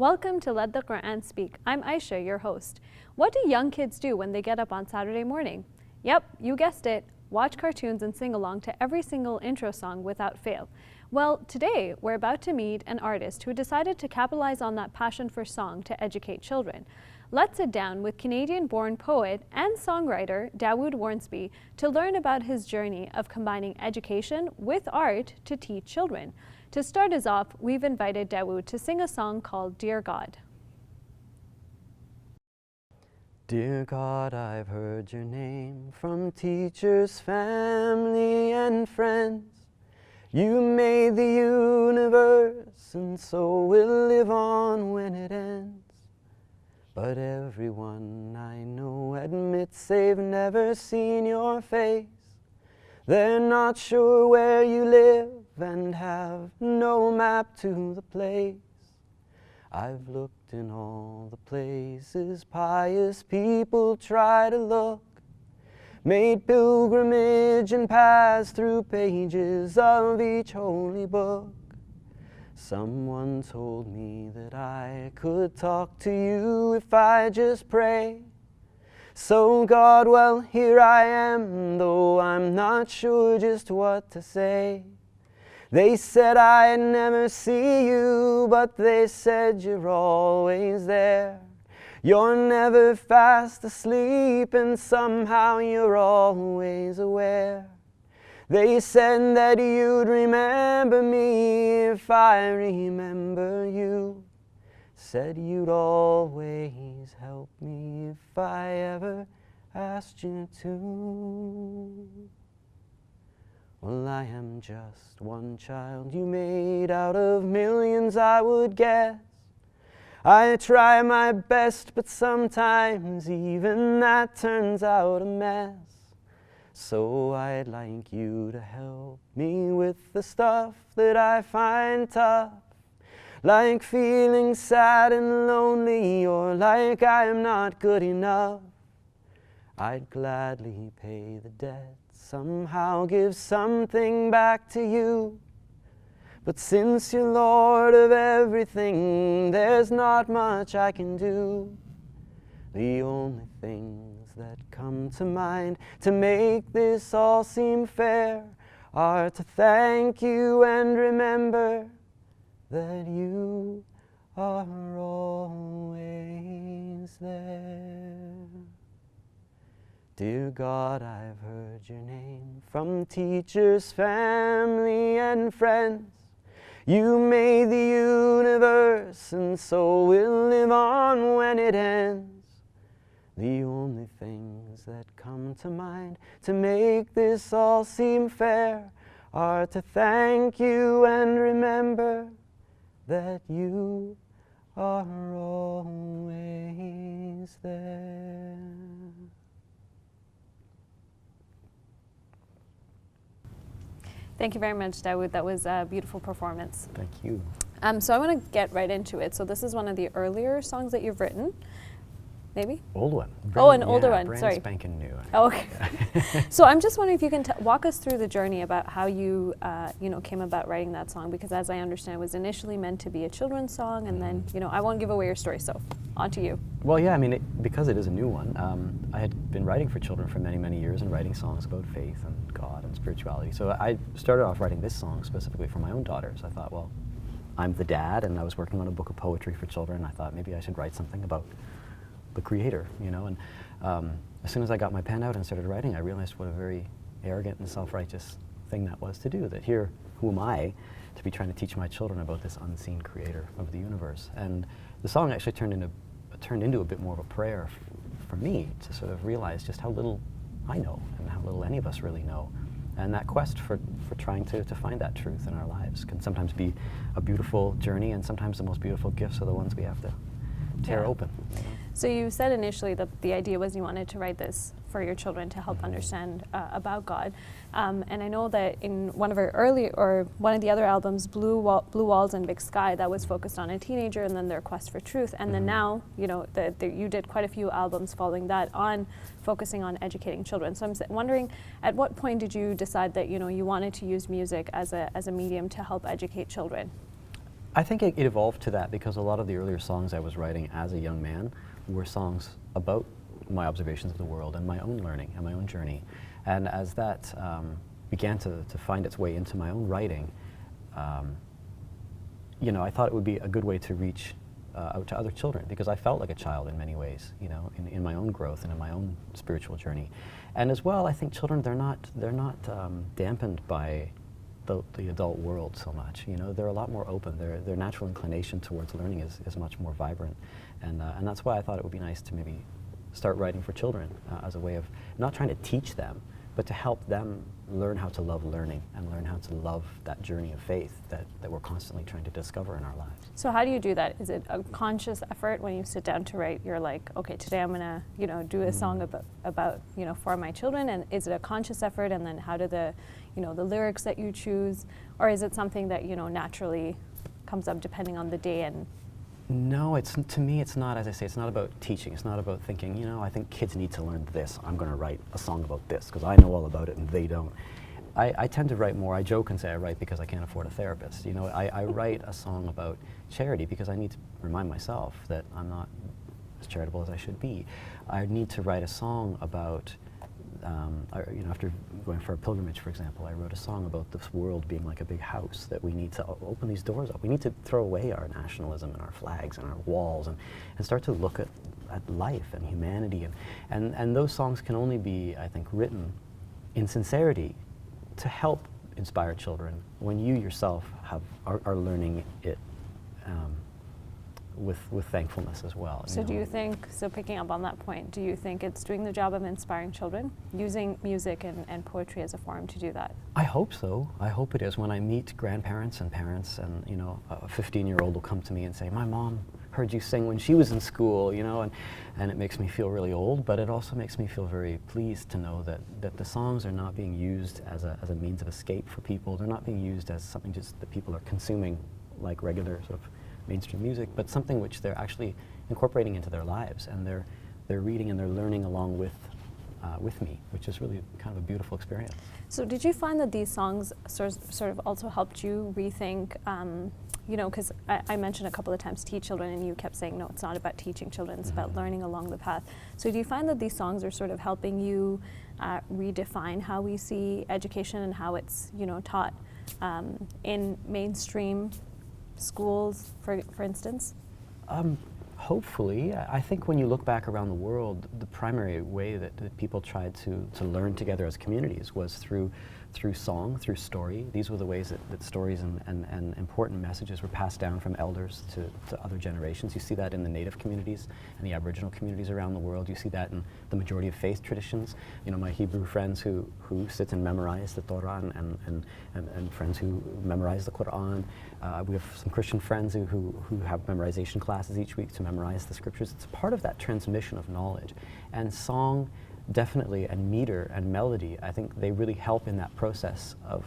Welcome to Let the Quran Speak. I'm Aisha, your host. What do young kids do when they get up on Saturday morning? Yep, you guessed it. Watch cartoons and sing along to every single intro song without fail. Well, today we're about to meet an artist who decided to capitalize on that passion for song to educate children. Let's sit down with Canadian-born poet and songwriter Dawud Wharnsby to learn about his journey of combining education with art to teach children. To start us off, we've invited Dawud to sing a song called Dear God. Dear God, I've heard your name from teachers, family, and friends. You made the universe, and so will live on when it ends. But everyone I know admits they've never seen your face. They're not sure where you live and have no map to the place. I've looked in all the places pious people try to look, made pilgrimage and passed through pages of each holy book. Someone told me that I could talk to you if I just pray. So God, well, here I am, though I'm not sure just what to say. They said I'd never see you, but they said you're always there. You're never fast asleep, and somehow you're always aware. They said that you'd remember me if I remember you. Said you'd always help me if I ever asked you to. Well, I am just one child you made out of millions, I would guess. I try my best, but sometimes even that turns out a mess. So I'd like you to help me with the stuff that I find tough, like feeling sad and lonely, or like I'm not good enough. I'd gladly pay the debt, somehow give something back to you. But since you're Lord of everything, there's not much I can do. The only things that come to mind to make this all seem fair are to thank you and remember that you are always there. Dear God, I've heard your name from teachers, family, and friends. You made the universe, and so will live on when it ends. The only things that come to mind to make this all seem fair are to thank you and remember that you are always there. Thank you very much, Dawud. That was a beautiful performance. Thank you. So I want to get right into it. So this is one of the earlier songs that you've written, maybe? Old one. An older one, brand sorry. Spanking new. Oh, okay. So I'm just wondering if you can walk us through the journey about how you, came about writing that song, because as I understand, it was initially meant to be a children's song, and then, I won't give away your story, so on to you. Well, yeah, I mean, because it is a new one, I had been writing for children for many, many years and writing songs about faith and God and spirituality. So I started off writing this song specifically for my own daughters. I thought, well, I'm the dad, and I was working on a book of poetry for children. I thought maybe I should write something about the creator, and as soon as I got my pen out and started writing, I realized what a very arrogant and self-righteous thing that was to do, that here, who am I to be trying to teach my children about this unseen creator of the universe? And the song actually turned into a bit more of a prayer for me to sort of realize just how little I know and how little any of us really know. And that quest for trying to find that truth in our lives can sometimes be a beautiful journey, and sometimes the most beautiful gifts are the ones we have to tear open. So you said initially that the idea was you wanted to write this for your children to help understand about God. And I know that in one of one of the other albums, Blue Walls and Big Sky, that was focused on a teenager and then their quest for truth. And then now, you did quite a few albums following that on focusing on educating children. So I'm wondering, at what point did you decide that, you wanted to use music as a medium to help educate children? I think it evolved to that because a lot of the earlier songs I was writing as a young man were songs about my observations of the world and my own learning and my own journey. And as that began to find its way into my own writing, you know, I thought it would be a good way to reach out to other children, because I felt like a child in many ways, you know, in my own growth and in my own spiritual journey. And as well, I think children, they're not dampened by the adult world so much. You know, they're a lot more open. Their natural inclination towards learning is much more vibrant, and that's why I thought it would be nice to maybe start writing for children as a way of not trying to teach them, but to help them learn how to love learning and learn how to love that journey of faith that we're constantly trying to discover in our lives. So how do you do that? Is it a conscious effort when you sit down to write? You're like, okay, today I'm gonna, you know, do a song about you know, for my children, and is it a conscious effort? And then how do the, you know, the lyrics that you choose, or is it something that, you know, naturally comes up depending on the day? And no, to me, it's not, as I say, it's not about teaching. It's not about thinking, you know, I think kids need to learn this. I'm going to write a song about this because I know all about it and they don't. I tend to write more. I joke and say I write because I can't afford a therapist. You know, I write a song about charity because I need to remind myself that I'm not as charitable as I should be. I need to write a song about, you know, after going for a pilgrimage, for example, I wrote a song about this world being like a big house, that we need to open these doors up. We need to throw away our nationalism and our flags and our walls and start to look at life and humanity. And those songs can only be, I think, written in sincerity to help inspire children when you yourself are learning it with thankfulness as well. so do you think, so picking up on that point, do you think it's doing the job of inspiring children, using music and poetry as a form to do that? I hope so. I hope it is. When I meet grandparents and parents, and you know, a 15-year-old will come to me and say, my mom heard you sing when she was in school, you know, and it makes me feel really old, but it also makes me feel very pleased to know that the songs are not being used as a means of escape for people. They're not being used as something just that people are consuming like regular sort of mainstream music, but something which they're actually incorporating into their lives, and they're reading and they're learning along with me, which is really kind of a beautiful experience. So did you find that these songs sort of also helped you rethink, you know, because I mentioned a couple of times teach children, and you kept saying, no, it's not about teaching children, it's about learning along the path. So do you find that these songs are sort of helping you redefine how we see education and how it's, you know, taught in mainstream schools, for instance? Hopefully. I think when you look back around the world, the primary way that people tried to learn together as communities was through song, through story. These were the ways that stories and important messages were passed down from elders to other generations. You see that in the Native communities and the Aboriginal communities around the world. You see that in the majority of faith traditions. You know, my Hebrew friends who sit and memorize the Torah, and friends who memorize the Quran. We have some Christian friends who have memorization classes each week to memorize the scriptures. It's part of that transmission of knowledge. And song, definitely, and meter and melody, I think they really help in that process of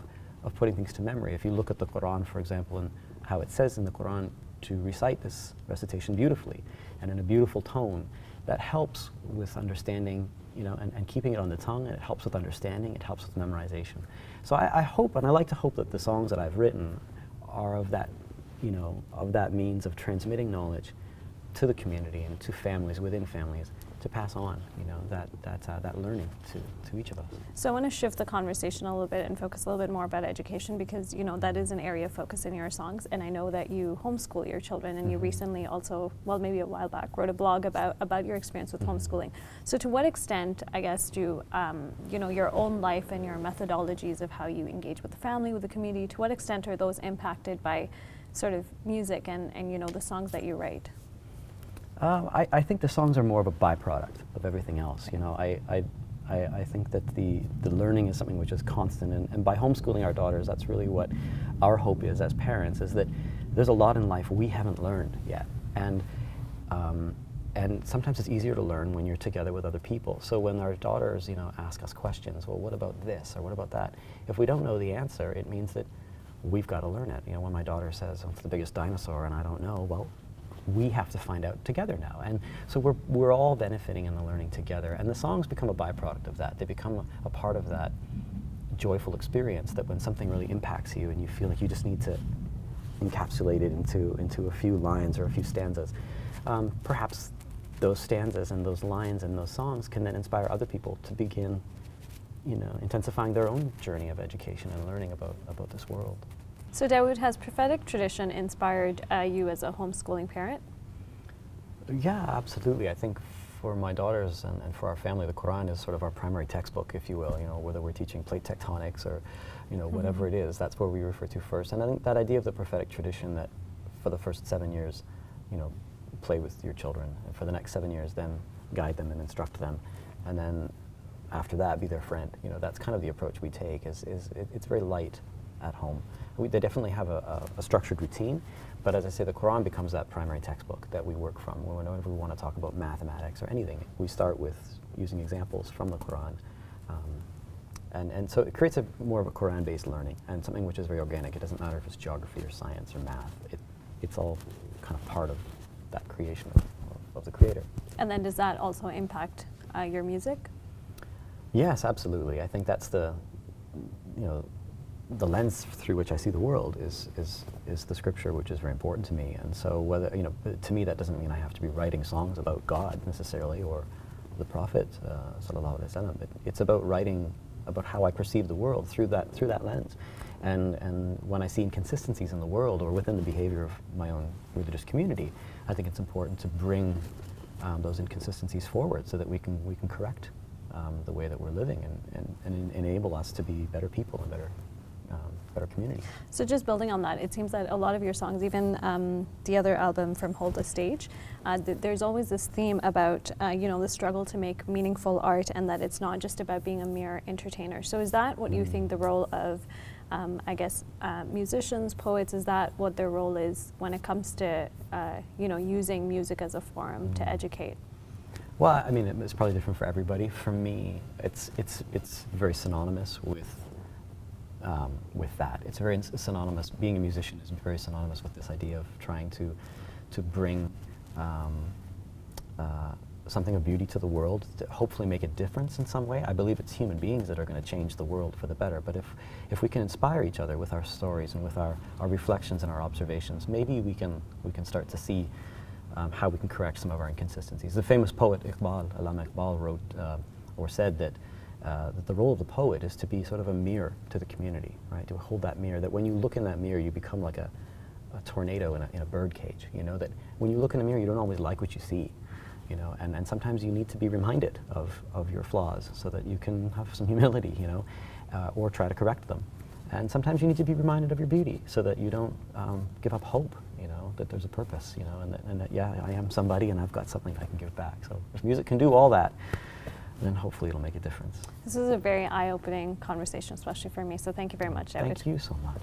putting things to memory. If you look at the Quran, for example, and how it says in the Quran to recite this recitation beautifully and in a beautiful tone, that helps with understanding, you know, and keeping it on the tongue, and it helps with understanding, it helps with memorization. So I hope, and I like to hope, that the songs that I've written are of that, you know, of that means of transmitting knowledge to the community and to families within families, to pass on, you know, that learning to each of us. So I want to shift the conversation a little bit and focus a little bit more about education, because, you know, that is an area of focus in your songs, and I know that you homeschool your children, and you recently also, well, maybe a while back, wrote a blog about your experience with homeschooling. So to what extent, I guess, do you know, your own life and your methodologies of how you engage with the family, with the community, to what extent are those impacted by sort of music and you know, the songs that you write? I think the songs are more of a byproduct of everything else. You know, I think that the learning is something which is constant, and by homeschooling our daughters, that's really what our hope is as parents, is that there's a lot in life we haven't learned yet, and sometimes it's easier to learn when you're together with other people. So when our daughters, you know, ask us questions, well, what about this or what about that? If we don't know the answer, it means that we've got to learn it. You know, when my daughter says, "What's the biggest dinosaur?" and I don't know, well, we have to find out together now. And so we're all benefiting in the learning together, and the songs become a byproduct of that. They become a part of that joyful experience, that when something really impacts you and you feel like you just need to encapsulated into a few lines or a few stanzas. Perhaps those stanzas and those lines and those songs can then inspire other people to begin, intensifying their own journey of education and learning about this world. So Dawud, has prophetic tradition inspired you as a homeschooling parent? Yeah, absolutely. I think for my daughters and for our family, the Quran is sort of our primary textbook, if you will, whether we're teaching plate tectonics or, whatever it is, that's where we refer to first. And I think that idea of the prophetic tradition, that for the first 7 years, play with your children, and for the next 7 years, then guide them and instruct them, and then after that, be their friend. That's kind of the approach we take. It's very light at home. They definitely have a structured routine, but as I say, the Quran becomes that primary textbook that we work from. Whenever we want to talk about mathematics or anything, we start with using examples from the Quran. And so it creates more of a Quran-based learning, and something which is very organic. It doesn't matter if it's geography or science or math. It's all kind of part of that creation of the Creator. And then does that also impact your music? Yes, absolutely. I think that's the lens through which I see the world is the Scripture, which is very important to me. And so whether, to me that doesn't mean I have to be writing songs about God necessarily or the Prophet, sallallahu alaihi wasallam. It's about writing about how I perceive the world through that lens. And when I see inconsistencies in the world or within the behavior of my own religious community, I think it's important to bring those inconsistencies forward so that we can correct the way that we're living and enable us to be better people and better community. So just building on that, it seems that a lot of your songs, even the other album from Hold the Stage, there's always this theme about the struggle to make meaningful art, and that it's not just about being a mere entertainer. So is that what you think the role of musicians, poets, is that what their role is when it comes to using music as a forum to educate? Well, I mean, it's probably different for everybody. For me, it's very synonymous with that. It's very synonymous. Being a musician is very synonymous with this idea of trying to bring something of beauty to the world, to hopefully make a difference in some way. I believe it's human beings that are going to change the world for the better. But if we can inspire each other with our stories and with our reflections and our observations, maybe we can start to see how we can correct some of our inconsistencies. The famous poet Allama Iqbal wrote or said that the role of the poet is to be sort of a mirror to the community, right? To hold that mirror, that when you look in that mirror, you become like a tornado in a bird cage, that when you look in a mirror, you don't always like what you see, and sometimes you need to be reminded of your flaws so that you can have some humility, or try to correct them. And sometimes you need to be reminded of your beauty so that you don't give up hope, that there's a purpose, and that, yeah, I am somebody and I've got something I can give back. So if music can do all that, then hopefully it'll make a difference. This is a very eye-opening conversation, especially for me, so thank you very much, Dawud. Thank you so much.